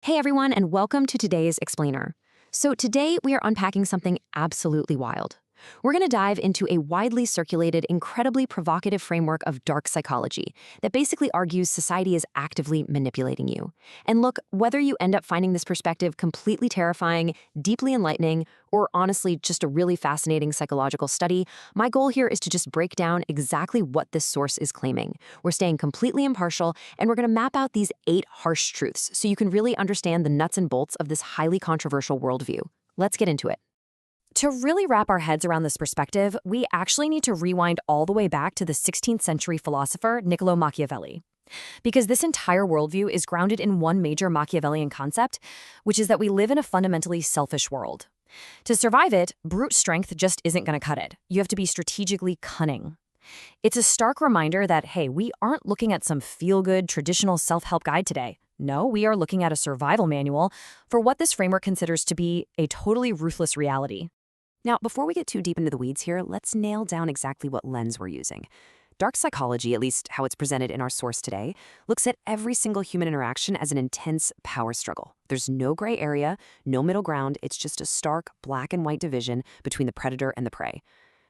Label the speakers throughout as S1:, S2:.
S1: Hey everyone, and welcome to today's Explainer. So today we are unpacking something absolutely wild. We're going to dive into a widely circulated, incredibly provocative framework of dark psychology that basically argues society is actively manipulating you. And look, whether you end up finding this perspective completely terrifying, deeply enlightening, or honestly just a really fascinating psychological study, my goal here is to just break down exactly what this source is claiming. We're staying completely impartial, and we're going to map out these 8 harsh truths so you can really understand the nuts and bolts of this highly controversial worldview. Let's get into it. To really wrap our heads around this perspective, we actually need to rewind all the way back to the 16th century philosopher Niccolo Machiavelli. Because this entire worldview is grounded in one major Machiavellian concept, which is that we live in a fundamentally selfish world. To survive it, brute strength just isn't going to cut it. You have to be strategically cunning. It's a stark reminder that, hey, we aren't looking at some feel-good traditional self-help guide today. No, we are looking at a survival manual for what this framework considers to be a totally ruthless reality. Now, before we get too deep into the weeds here, let's nail down exactly what lens we're using. Dark psychology, at least how it's presented in our source today, looks at every single human interaction as an intense power struggle. There's no gray area, no middle ground, it's just a stark black and white division between the predator and the prey.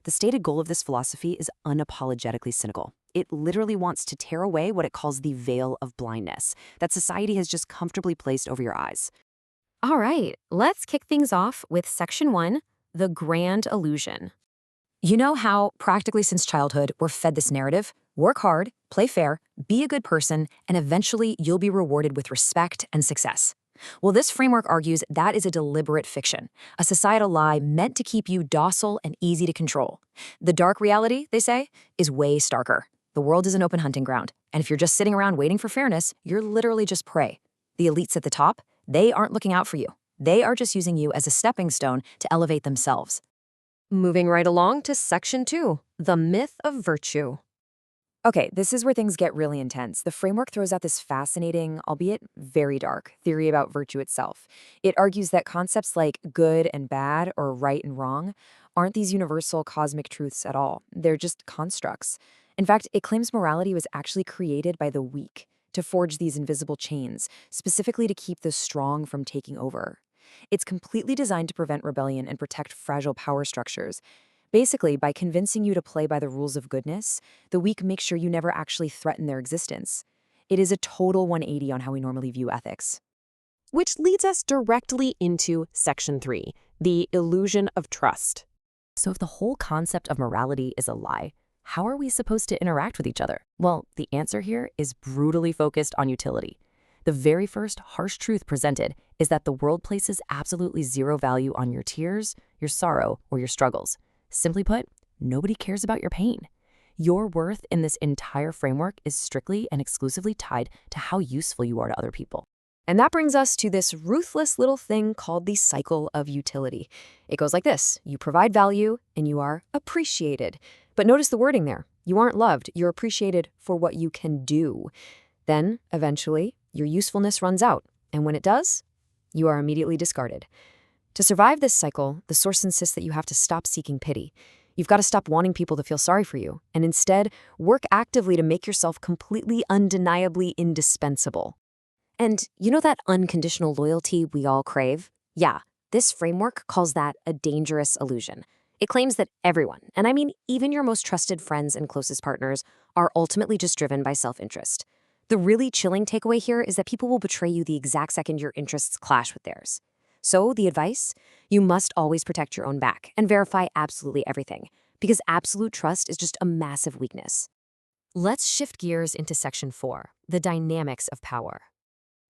S1: The stated goal of this philosophy is unapologetically cynical. It literally wants to tear away what it calls the veil of blindness that society has just comfortably placed over your eyes. All right, let's kick things off with Section 1, the grand illusion. You know how, practically since childhood, we're fed this narrative? Work hard, play fair, be a good person, and eventually you'll be rewarded with respect and success. Well, this framework argues that is a deliberate fiction, a societal lie meant to keep you docile and easy to control. The dark reality, they say, is way starker. The world is an open hunting ground, and if you're just sitting around waiting for fairness, you're literally just prey. The elites at the top, they aren't looking out for you. They are just using you as a stepping stone to elevate themselves. Moving right along to Section 2, the myth of virtue. Okay, this is where things get really intense. The framework throws out this fascinating, albeit very dark, theory about virtue itself. It argues that concepts like good and bad or right and wrong aren't these universal cosmic truths at all. They're just constructs. In fact, it claims morality was actually created by the weak to forge these invisible chains, specifically to keep the strong from taking over. It's completely designed to prevent rebellion and protect fragile power structures. Basically, by convincing you to play by the rules of goodness, the weak make sure you never actually threaten their existence. It is a total 180 on how we normally view ethics.
S2: Which leads us directly into Section 3, the illusion of trust.
S1: So if the whole concept of morality is a lie, how are we supposed to interact with each other? Well, the answer here is brutally focused on utility. The very first harsh truth presented is that the world places absolutely zero value on your tears, your sorrow, or your struggles. Simply put, nobody cares about your pain. Your worth in this entire framework is strictly and exclusively tied to how useful you are to other people. And that brings us to this ruthless little thing called the cycle of utility. It goes like this. You provide value and you are appreciated. But notice the wording there. You aren't loved. You're appreciated for what you can do. Then, eventually, your usefulness runs out. And when it does, you are immediately discarded. To survive this cycle, the source insists that you have to stop seeking pity. You've got to stop wanting people to feel sorry for you, and instead, work actively to make yourself completely, undeniably indispensable. And you know that unconditional loyalty we all crave? Yeah, this framework calls that a dangerous illusion. It claims that everyone, and I mean even your most trusted friends and closest partners, are ultimately just driven by self-interest. The really chilling takeaway here is that people will betray you the exact second your interests clash with theirs. So the advice? You must always protect your own back and verify absolutely everything, because absolute trust is just a massive weakness. Let's shift gears into Section 4, the dynamics of power.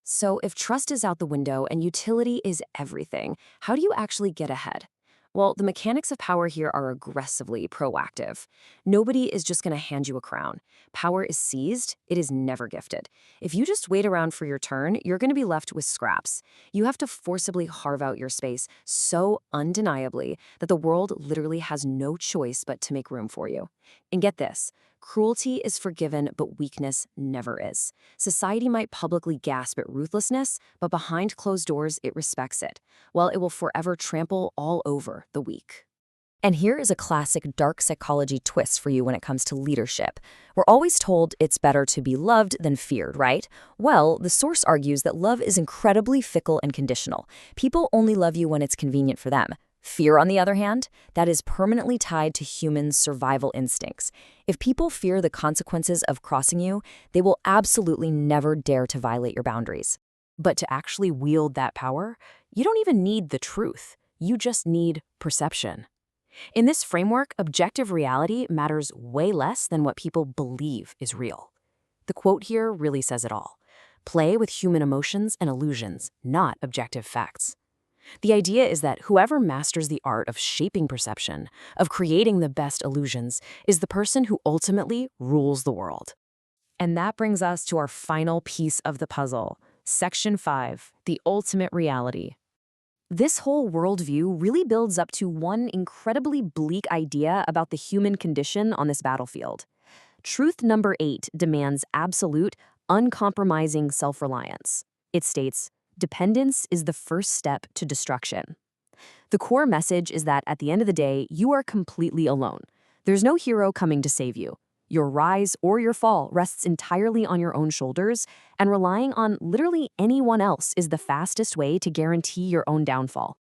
S1: So if trust is out the window and utility is everything, how do you actually get ahead? Well, the mechanics of power here are aggressively proactive. Nobody is just going to hand you a crown. Power is seized, it is never gifted. If you just wait around for your turn, you're going to be left with scraps. You have to forcibly carve out your space so undeniably that the world literally has no choice but to make room for you. And get this, cruelty is forgiven, but weakness never is. Society might publicly gasp at ruthlessness, but behind closed doors, it respects it, while it will forever trample all over the weak. And here is a classic dark psychology twist for you when it comes to leadership. We're always told it's better to be loved than feared, right? Well, the source argues that love is incredibly fickle and conditional. People only love you when it's convenient for them. Fear, on the other hand, that is permanently tied to human survival instincts. If people fear the consequences of crossing you, they will absolutely never dare to violate your boundaries. But to actually wield that power, you don't even need the truth. You just need perception. In this framework, objective reality matters way less than what people believe is real. The quote here really says it all. Play with human emotions and illusions, not objective facts. The idea is that whoever masters the art of shaping perception, of creating the best illusions, is the person who ultimately rules the world. And that brings us to our final piece of the puzzle, Section 5, the ultimate reality. This whole worldview really builds up to one incredibly bleak idea about the human condition on this battlefield. Truth number 8 demands absolute, uncompromising self-reliance. It states, dependence is the first step to destruction. The core message is that at the end of the day, you are completely alone. There's no hero coming to save you. Your rise or your fall rests entirely on your own shoulders, and relying on literally anyone else is the fastest way to guarantee your own downfall.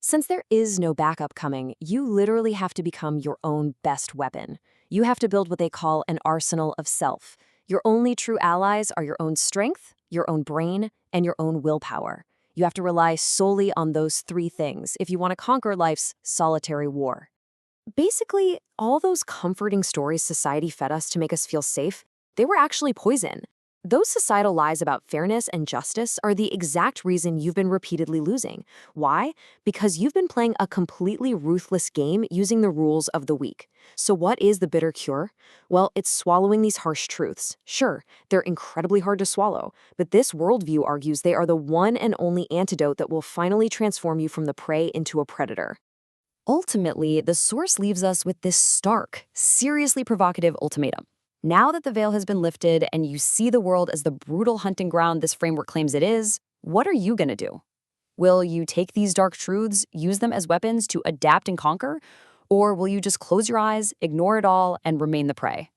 S1: Since there is no backup coming, you literally have to become your own best weapon. You have to build what they call an arsenal of self. Your only true allies are your own strength, your own brain, and your own willpower. You have to rely solely on those 3 things if you want to conquer life's solitary war. Basically, all those comforting stories society fed us to make us feel safe, they were actually poison. Those societal lies about fairness and justice are the exact reason you've been repeatedly losing. Why? Because you've been playing a completely ruthless game using the rules of the weak. So what is the bitter cure? Well, it's swallowing these harsh truths. Sure, they're incredibly hard to swallow, but this worldview argues they are the one and only antidote that will finally transform you from the prey into a predator. Ultimately, the source leaves us with this stark, seriously provocative ultimatum. Now that the veil has been lifted and you see the world as the brutal hunting ground this framework claims it is, what are you going to do? Will you take these dark truths, use them as weapons to adapt and conquer? Or will you just close your eyes, ignore it all, and remain the prey?